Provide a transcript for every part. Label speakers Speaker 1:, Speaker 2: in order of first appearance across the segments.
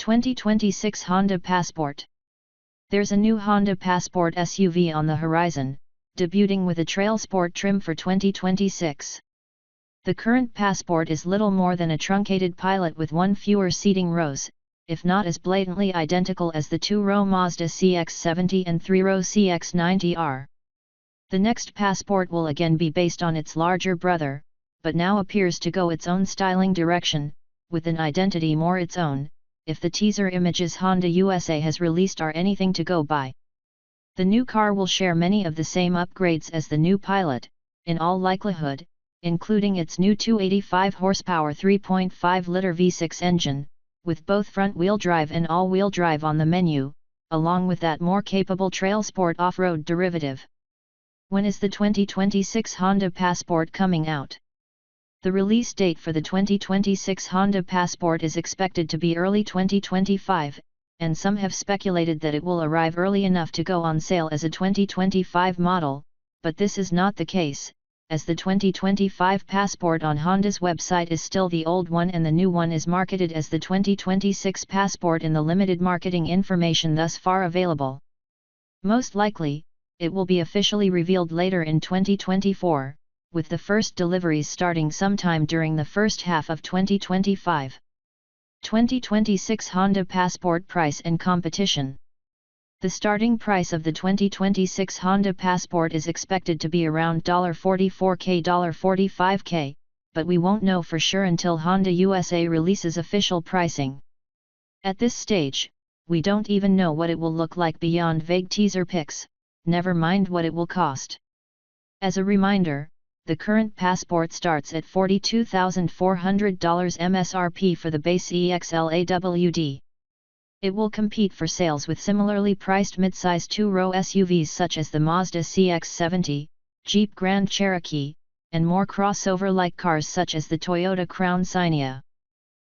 Speaker 1: 2026 Honda Passport. There's a new Honda Passport SUV on the horizon, debuting with a trailsport trim for 2026. The current Passport is little more than a truncated Pilot with one fewer seating rows, if not as blatantly identical as the two-row Mazda CX-70 and three-row CX-90R. The next Passport will again be based on its larger brother, but now appears to go its own styling direction, with an identity more its own, if the teaser images Honda USA has released are anything to go by. The new car will share many of the same upgrades as the new Pilot, in all likelihood, including its new 285 horsepower 3.5-liter V6 engine, with both front-wheel drive and all-wheel drive on the menu, along with that more capable trailsport off-road derivative. When is the 2026 Honda Passport coming out? The release date for the 2026 Honda Passport is expected to be early 2025, and some have speculated that it will arrive early enough to go on sale as a 2025 model, but this is not the case, as the 2025 Passport on Honda's website is still the old one and the new one is marketed as the 2026 Passport in the limited marketing information thus far available. Most likely, it will be officially revealed later in 2024, with the first deliveries starting sometime during the first half of 2025. 2026 Honda Passport price and competition. The starting price of the 2026 Honda Passport is expected to be around $44K $45K, but we won't know for sure until Honda USA releases official pricing. At this stage, we don't even know what it will look like beyond vague teaser pics, never mind what it will cost. As a reminder, the current Passport starts at $42,400 MSRP for the base EXL-AWD. It will compete for sales with similarly priced midsize two-row SUVs such as the Mazda CX-70, Jeep Grand Cherokee, and more crossover-like cars such as the Toyota Crown Scania.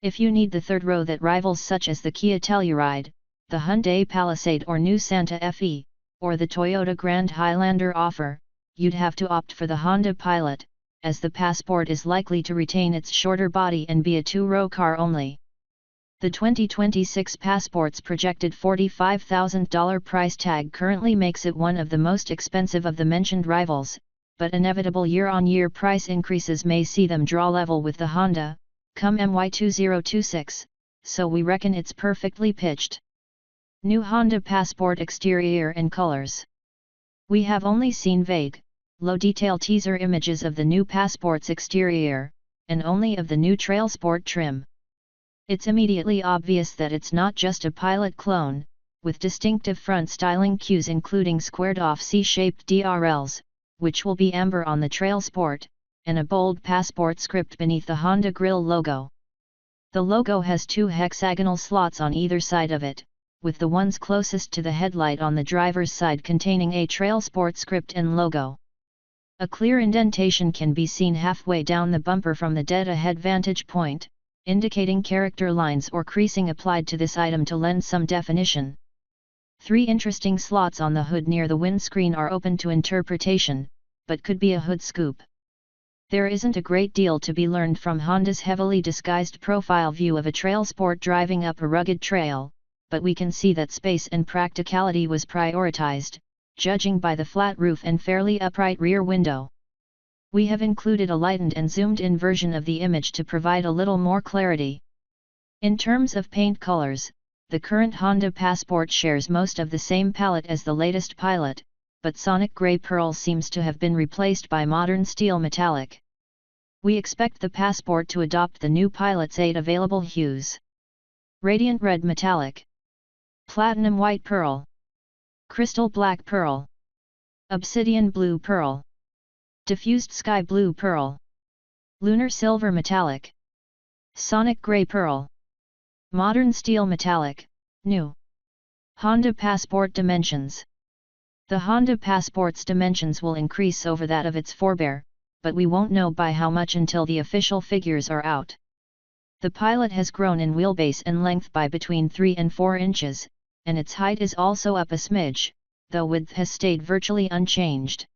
Speaker 1: If you need the third row that rivals such as the Kia Telluride, the Hyundai Palisade or new Santa Fe, or the Toyota Grand Highlander offer, you'd have to opt for the Honda Pilot, as the Passport is likely to retain its shorter body and be a two-row car only. The 2026 Passport's projected $45,000 price tag currently makes it one of the most expensive of the mentioned rivals, but inevitable year-on-year price increases may see them draw level with the Honda, come MY 2026, so we reckon it's perfectly pitched. New Honda Passport exterior and colors. We have only seen vague, low-detail teaser images of the new Passport's exterior, and only of the new trailsport trim. It's immediately obvious that it's not just a Pilot clone, with distinctive front styling cues including squared-off C-shaped DRLs, which will be amber on the trailsport, and a bold Passport script beneath the Honda grille logo. The logo has two hexagonal slots on either side of it, with the ones closest to the headlight on the driver's side containing a trailsport script and logo. A clear indentation can be seen halfway down the bumper from the dead-ahead vantage point, indicating character lines or creasing applied to this item to lend some definition. Three interesting slots on the hood near the windscreen are open to interpretation, but could be a hood scoop. There isn't a great deal to be learned from Honda's heavily disguised profile view of a trailsport driving up a rugged trail, but we can see that space and practicality was prioritized, judging by the flat roof and fairly upright rear window. We have included a lightened and zoomed-in version of the image to provide a little more clarity. In terms of paint colors, the current Honda Passport shares most of the same palette as the latest Pilot, but Sonic Grey Pearl seems to have been replaced by modern steel metallic. We expect the Passport to adopt the new Pilot's 8 available hues: Radiant Red Metallic, Platinum White Pearl, Crystal Black Pearl, Obsidian Blue Pearl, Diffused Sky Blue Pearl, Lunar Silver Metallic, Sonic Grey Pearl, Modern Steel Metallic, New. Honda Passport dimensions. The Honda Passport's dimensions will increase over that of its forebear, but we won't know by how much until the official figures are out. The Pilot has grown in wheelbase and length by between 3 and 4 inches, and its height is also up a smidge, though width has stayed virtually unchanged.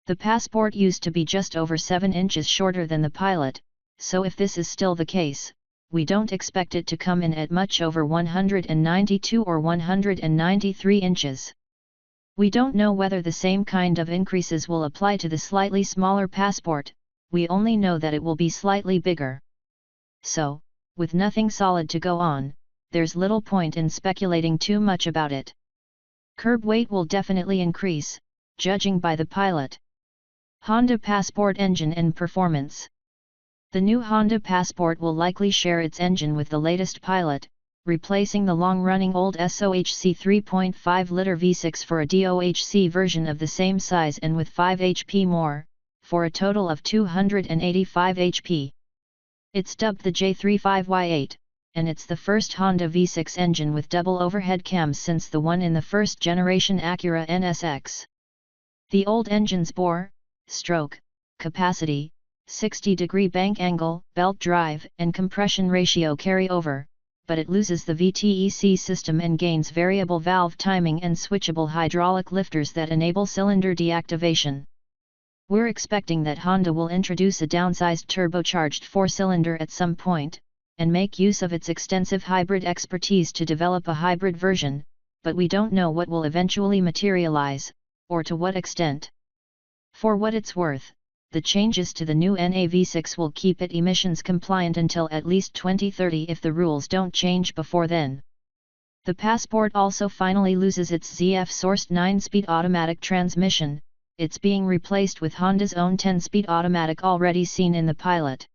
Speaker 1: The Passport used to be just over 7 inches shorter than the Pilot, so if this is still the case, we don't expect it to come in at much over 192 or 193 inches. We don't know whether the same kind of increases will apply to the slightly smaller Passport, we only know that it will be slightly bigger. So, with nothing solid to go on, there's little point in speculating too much about it. Curb weight will definitely increase, judging by the Pilot. Honda Passport engine and performance. The new Honda Passport will likely share its engine with the latest Pilot, replacing the long-running old SOHC 3.5-liter V6 for a DOHC version of the same size and with 5 HP more, for a total of 285 HP. It's dubbed the J35Y8, and it's the first Honda V6 engine with double overhead cams since the one in the first-generation Acura NSX. The old engine's bore, stroke, capacity, 60-degree bank angle, belt drive, and compression ratio carry over, but it loses the VTEC system and gains variable valve timing and switchable hydraulic lifters that enable cylinder deactivation. We're expecting that Honda will introduce a downsized turbocharged 4-cylinder at some point, and make use of its extensive hybrid expertise to develop a hybrid version, but we don't know what will eventually materialize, or to what extent. For what it's worth, the changes to the new NAV6 will keep it emissions compliant until at least 2030 if the rules don't change before then. The Passport also finally loses its ZF-sourced 9-speed automatic transmission, it's being replaced with Honda's own 10-speed automatic already seen in the Pilot.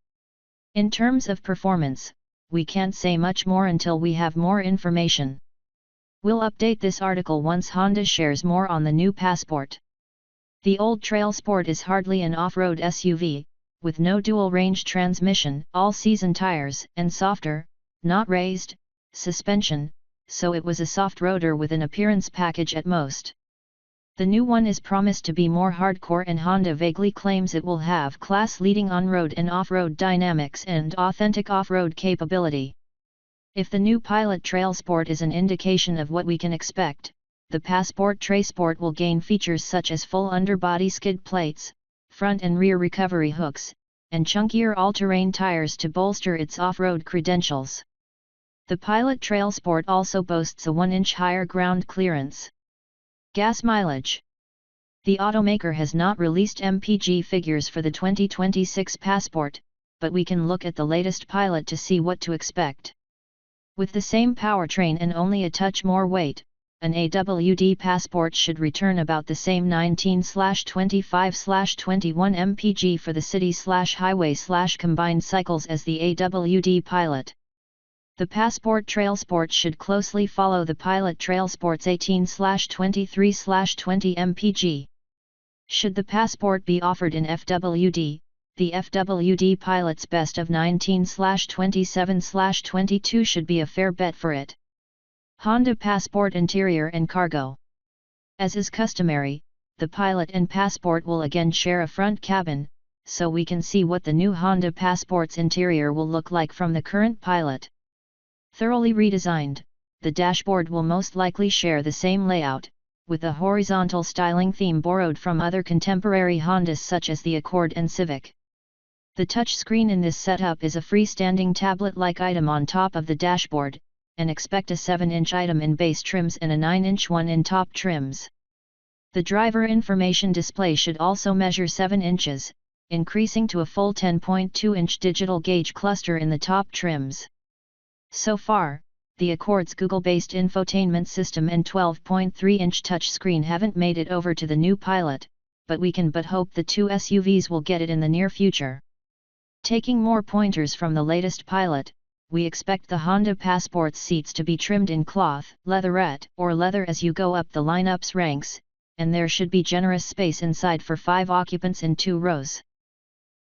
Speaker 1: In terms of performance, we can't say much more until we have more information. We'll update this article once Honda shares more on the new Passport. The old trailsport is hardly an off-road SUV, with no dual-range transmission, all-season tires, and softer, not raised, suspension, so it was a soft roader with an appearance package at most. The new one is promised to be more hardcore, and Honda vaguely claims it will have class-leading on-road and off-road dynamics and authentic off-road capability. If the new Pilot Trailsport is an indication of what we can expect, the Passport Trailsport will gain features such as full underbody skid plates, front and rear recovery hooks, and chunkier all-terrain tires to bolster its off-road credentials. The Pilot Trailsport also boasts a 1-inch higher ground clearance. Gas mileage. The automaker has not released MPG figures for the 2026 Passport, but we can look at the latest Pilot to see what to expect. With the same powertrain and only a touch more weight, an AWD Passport should return about the same 19/25/21 mpg for the city/highway/combined cycles as the AWD Pilot. The Passport Trailsport should closely follow the Pilot Trailsport's 18/23/20 mpg. Should the Passport be offered in FWD, the FWD Pilot's best of 19/27/22 should be a fair bet for it. Honda Passport interior and cargo. As is customary, the Pilot and Passport will again share a front cabin, so we can see what the new Honda Passport's interior will look like from the current Pilot. Thoroughly redesigned, the dashboard will most likely share the same layout, with a horizontal styling theme borrowed from other contemporary Hondas such as the Accord and Civic. The touchscreen in this setup is a freestanding tablet-like item on top of the dashboard, and expect a 7-inch item in base trims and a 9-inch one in top trims. The driver information display should also measure 7 inches, increasing to a full 10.2-inch digital gauge cluster in the top trims. So far, the Accord's Google-based infotainment system and 12.3-inch touchscreen haven't made it over to the new Pilot, but we can but hope the two SUVs will get it in the near future. Taking more pointers from the latest Pilot, we expect the Honda Passport's seats to be trimmed in cloth, leatherette, or leather as you go up the lineup's ranks, and there should be generous space inside for 5 occupants in 2 rows.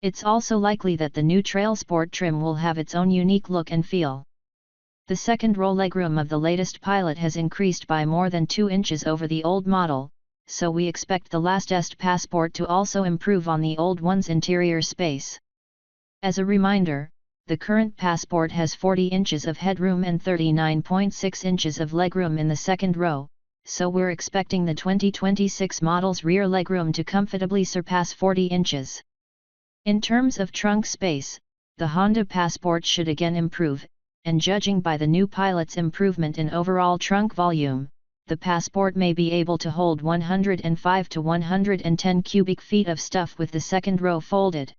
Speaker 1: It's also likely that the new Trailsport trim will have its own unique look and feel. The second-row legroom of the latest Pilot has increased by more than 2 inches over the old model, so we expect the latest Passport to also improve on the old one's interior space. As a reminder, the current Passport has 40 inches of headroom and 39.6 inches of legroom in the second row, so we're expecting the 2026 model's rear legroom to comfortably surpass 40 inches. In terms of trunk space, the Honda Passport should again improve, and judging by the new Pilot's improvement in overall trunk volume, the Passport may be able to hold 105 to 110 cubic feet of stuff with the second row folded.